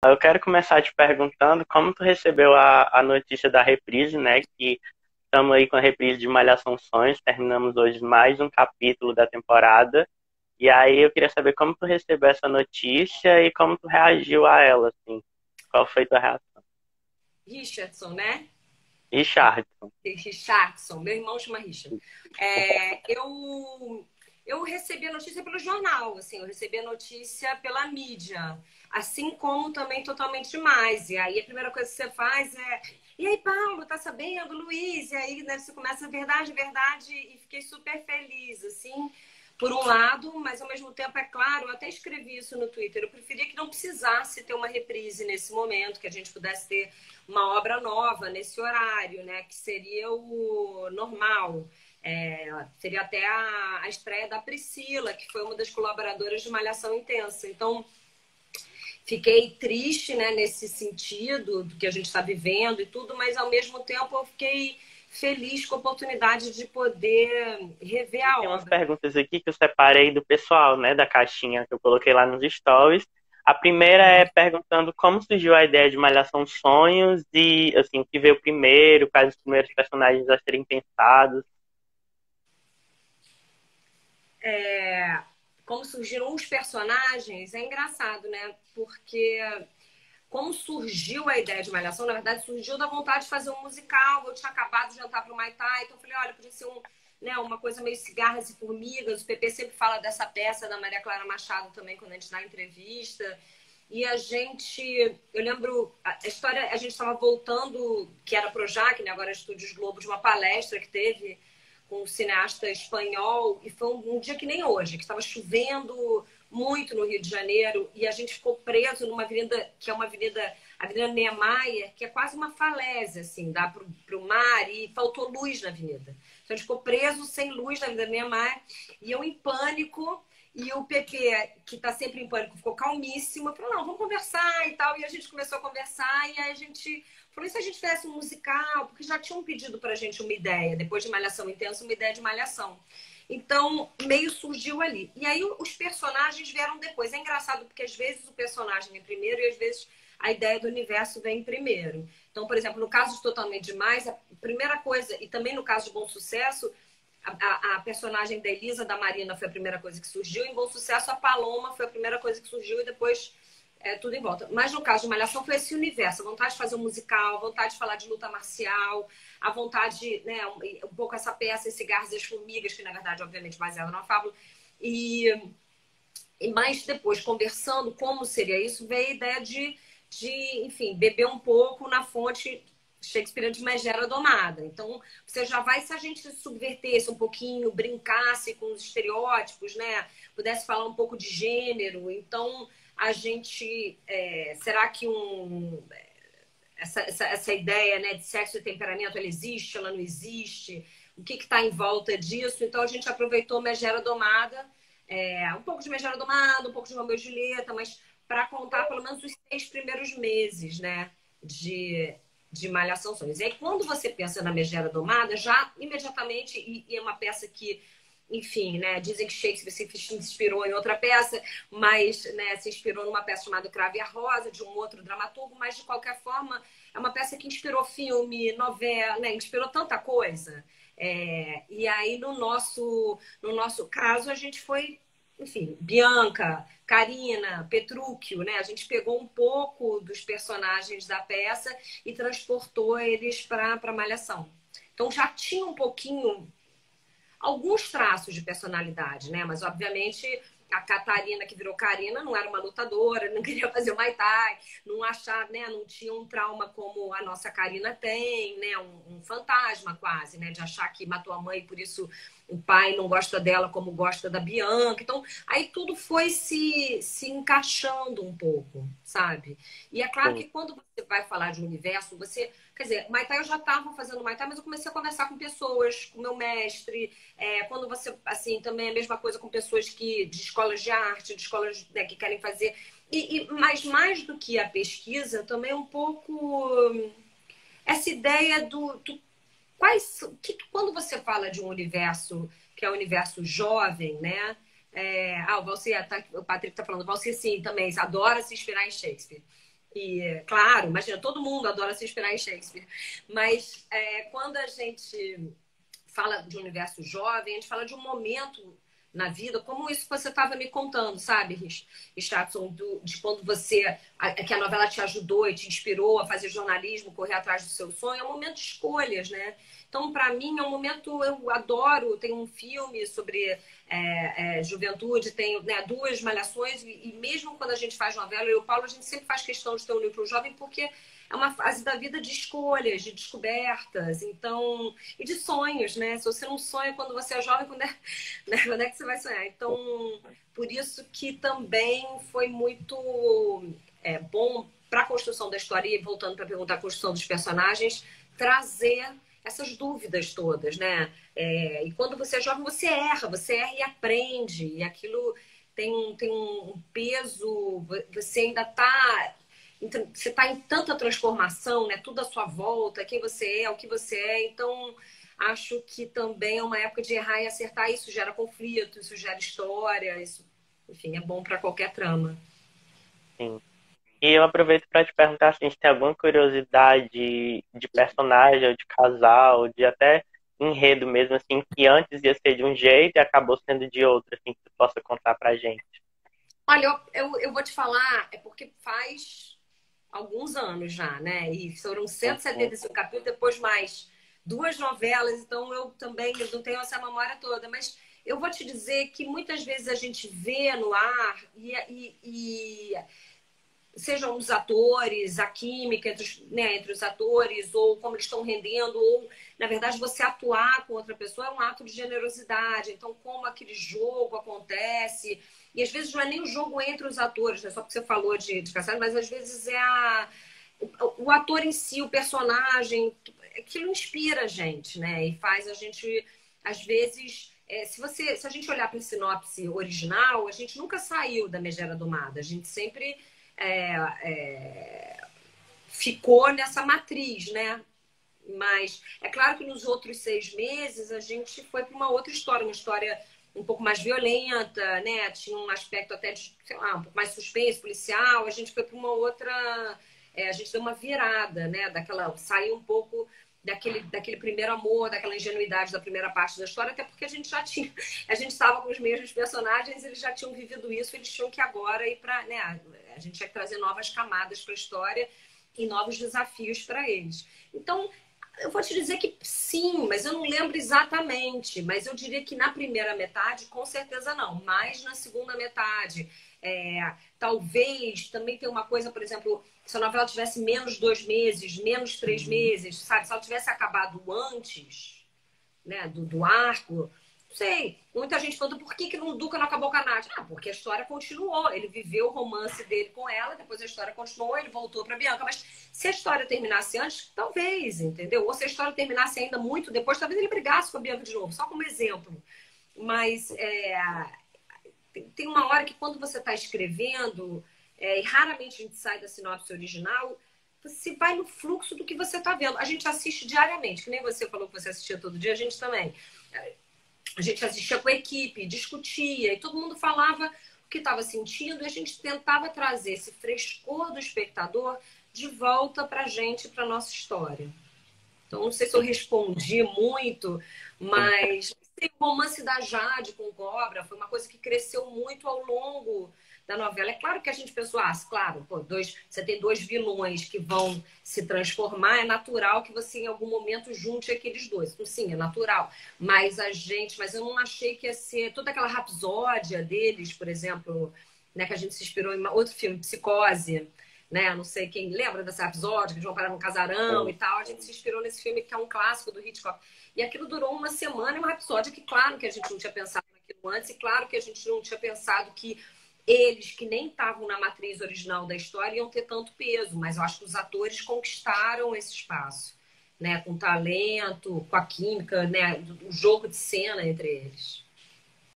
Eu quero começar te perguntando como tu recebeu a notícia da reprise, né? Que estamos aí com a reprise de Malhação Sonhos, terminamos hoje mais um capítulo da temporada. E aí eu queria saber como tu recebeu essa notícia e como tu reagiu a ela, assim. Qual foi tua reação? Richardson, né? Richardson. Richardson, meu irmão chama Richard. Eu recebi a notícia pelo jornal, assim, eu recebi a notícia pela mídia, assim como também totalmente demais. E aí a primeira coisa que você faz é: e aí, Paulo, tá sabendo, Luiz? E aí, né, você começa verdade, verdade, e fiquei super feliz, assim, por um lado, mas ao mesmo tempo, é claro, eu até escrevi isso no Twitter, eu preferia que não precisasse ter uma reprise nesse momento, que a gente pudesse ter uma obra nova nesse horário, né? Que seria o normal. Seria até a estreia da Priscila, que foi uma das colaboradoras de Malhação Intensa. Então, fiquei triste, né, nesse sentido do que a gente está vivendo e tudo, mas ao mesmo tempo eu fiquei feliz com a oportunidade de poder rever a Tem umas obra. perguntas aqui que eu separei do pessoal, né? Da caixinha que eu coloquei lá nos stories. A primeira é perguntando como surgiu a ideia de Malhação Sonhos e, assim, o que veio primeiro, quais os primeiros personagens a serem pensados. Como surgiram os personagens, é engraçado, né? Porque como surgiu a ideia de Malhação, na verdade, surgiu da vontade de fazer um musical. Eu tinha acabado de jantar para o Maitai, então eu falei, olha, podia ser né, uma coisa meio cigarras e formigas. O PP sempre fala dessa peça da Maria Clara Machado também, quando a gente dá entrevista. E a gente, eu lembro, a história, a gente estava voltando, que era Projac, né, agora Estúdios Globo, de uma palestra que teve com um cineasta espanhol, e foi um dia que nem hoje, que estava chovendo muito no Rio de Janeiro, e a gente ficou preso numa avenida, que é uma avenida, a Avenida Niemeyer, que é quase uma falésia, assim, dá para o mar, e faltou luz na avenida. Então a gente ficou preso sem luz na Avenida Niemeyer, e eu em pânico, e o PP, que está sempre em pânico, ficou calmíssimo, falou, não, vamos conversar e tal, e a gente começou a conversar, e aí a gente falou, e se a gente fizesse um musical? Porque já tinham pedido pra gente uma ideia, depois de Malhação Intensa, uma ideia de Malhação. Então, meio surgiu ali. E aí os personagens vieram depois. É engraçado porque às vezes o personagem vem primeiro e às vezes a ideia do universo vem primeiro. Então, por exemplo, no caso de Totalmente Demais, a primeira coisa, e também no caso de Bom Sucesso, a personagem da Elisa, da Marina, foi a primeira coisa que surgiu. Em Bom Sucesso, a Paloma foi a primeira coisa que surgiu e depois tudo em volta. Mas no caso de Malhação foi esse universo, a vontade de fazer um musical, a vontade de falar de luta marcial, a vontade, né, um pouco essa peça, esse Cigarros e as Formigas, que na verdade, obviamente, baseada numa fábula. E, e mais depois, conversando como seria isso, veio a ideia enfim, beber um pouco na fonte Shakespeare de Megera Domada. Então, você já vai, se a gente subvertesse um pouquinho, brincasse com os estereótipos, né? Pudesse falar um pouco de gênero. Então, a gente... será que essa ideia, né, de sexo e temperamento, ela existe, ela não existe? O que está em volta disso? Então, a gente aproveitou Megera Domada, um pouco de Megera Domada, um pouco de Romeu e Julieta, mas para contar pelo menos os 6 primeiros meses, né, de Malhação Sonhos. E aí, quando você pensa na Megera Domada, já imediatamente, e é uma peça que, enfim, né, dizem que Shakespeare se inspirou em outra peça, mas, né, se inspirou numa peça chamada Cravo e a Rosa, de um outro dramaturgo, mas de qualquer forma é uma peça que inspirou filme, novela, né, inspirou tanta coisa. E aí no nosso caso a gente foi, enfim, Bianca, Karina, Petrúquio, né? A gente pegou um pouco dos personagens da peça e transportou eles para Malhação. Então já tinha um pouquinho, alguns traços de personalidade, né? Mas, obviamente, a Catarina, que virou Karina, não era uma lutadora, não queria fazer o Muay Thai, não achar, né? Não tinha um trauma como a nossa Karina tem, né? Um fantasma quase, né? De achar que matou a mãe e por isso o pai não gosta dela como gosta da Bianca. Então, aí tudo foi se encaixando um pouco, sabe? E é claro que Sim. quando você vai falar de universo, você... Quer dizer, Muay Thai eu já estava fazendo Muay Thai, mas eu comecei a conversar com pessoas, com meu mestre, quando você, assim, também é a mesma coisa com pessoas de escolas de arte, de escolas, né, que querem fazer. Mas mais do que a pesquisa, também é um pouco essa ideia quando você fala de um universo que é o universo jovem, né? O Patrick está falando, Valci sim, também adora se inspirar em Shakespeare. E, claro, imagina, todo mundo adora se inspirar em Shakespeare. Mas quando a gente fala de um universo jovem, a gente fala de um momento na vida, como isso que você estava me contando, sabe, Richardson, de quando que a novela te ajudou e te inspirou a fazer jornalismo, correr atrás do seu sonho, é um momento de escolhas, né? Então, para mim, é um momento, eu adoro, tem um filme sobre juventude, tem, né, 2 malhações, e mesmo quando a gente faz novela, eu e o Paulo, a gente sempre faz questão de ter um livro jovem, porque é uma fase da vida de escolhas, de descobertas, então, e de sonhos, né? Se você não sonha quando você é jovem, né? Quando é que você vai sonhar? Então, por isso que também foi muito bom para a construção da história, e voltando para perguntar a construção dos personagens, trazer essas dúvidas todas, né? E quando você é jovem, você erra e aprende, e aquilo tem um peso, você ainda está. Então, você está em tanta transformação, né? Tudo à sua volta, quem você é, o que você é. Então, acho que também é uma época de errar e acertar. Isso gera conflito, isso gera história, isso, enfim, é bom para qualquer trama. Sim. E eu aproveito para te perguntar assim, se tem alguma curiosidade de personagem, ou de casal, de até enredo mesmo, assim, que antes ia ser de um jeito e acabou sendo de outro, assim, que tu possa contar pra gente. Olha, eu vou te falar, é porque faz alguns anos já, né? E foram Uhum. 175 capítulos, depois mais 2 novelas, então eu também não tenho essa memória toda, mas eu vou te dizer que muitas vezes a gente vê no ar e sejam os atores, a química entre os atores, ou como eles estão rendendo, ou, na verdade, você atuar com outra pessoa é um ato de generosidade. Então, como aquele jogo acontece. E às vezes não é nem o jogo entre os atores, né? Só porque você falou de Cassandra, mas às vezes é o ator em si, o personagem, aquilo inspira a gente, né? E faz a gente, às vezes. Se a gente olhar para a sinopse original, a gente nunca saiu da Megera Domada. A gente sempre é, é, ficou nessa matriz, né? Mas é claro que nos outros 6 meses a gente foi para uma outra história, uma história um pouco mais violenta, né? Tinha um aspecto até de, sei lá, um pouco mais suspense, policial. A gente foi para uma outra. A gente deu uma virada, né? Saiu um pouco daquele primeiro amor, daquela ingenuidade da primeira parte da história, até porque a gente estava com os mesmos personagens, eles já tinham vivido isso, eles tinham que agora ir para, né? A gente tinha que trazer novas camadas para a história e novos desafios para eles. Então, eu vou te dizer que sim, mas eu não lembro exatamente. Mas eu diria que na primeira metade, com certeza não. Mas na segunda metade, talvez também tem uma coisa, por exemplo, se a novela tivesse menos 2 meses, menos 3 meses, sabe? Se ela tivesse acabado antes, né, do arco, não sei. Muita gente falando, por que o Duca não acabou com a Nádia? Ah, porque a história continuou. Ele viveu o romance dele com ela, depois a história continuou, ele voltou para Bianca. Mas se a história terminasse antes, talvez, entendeu? Ou se a história terminasse ainda muito depois, talvez ele brigasse com a Bianca de novo, só como exemplo. Mas tem uma hora que quando você está escrevendo, e raramente a gente sai da sinopse original, você vai no fluxo do que você está vendo. A gente assiste diariamente, que nem você falou que você assistia todo dia, a gente também. A gente assistia com a equipe, discutia, e todo mundo falava o que estava sentindo, e a gente tentava trazer esse frescor do espectador de volta para a gente, para nossa história. Então, não sei se eu respondi muito, Sim. mas o romance da Jade com Cobra foi uma coisa que cresceu muito ao longo da novela. É claro que a gente pensou, claro, pô, você tem 2 vilões que vão se transformar, é natural que você em algum momento junte aqueles 2. Então, sim, é natural. Mas eu não achei que ia ser toda aquela rapsódia deles, por exemplo, né, que a gente se inspirou em outro filme, Psicose, né? Não sei quem lembra dessa episódio, que eles vão parar num casarão e tal. A gente se inspirou nesse filme que é um clássico do Hitchcock. E aquilo durou uma semana, uma episódio que, claro, que a gente não tinha pensado naquilo antes, e claro que a gente não tinha pensado que eles, que nem estavam na matriz original da história, iam ter tanto peso. Mas eu acho que os atores conquistaram esse espaço, né? Com talento, com a química, né? O jogo de cena entre eles.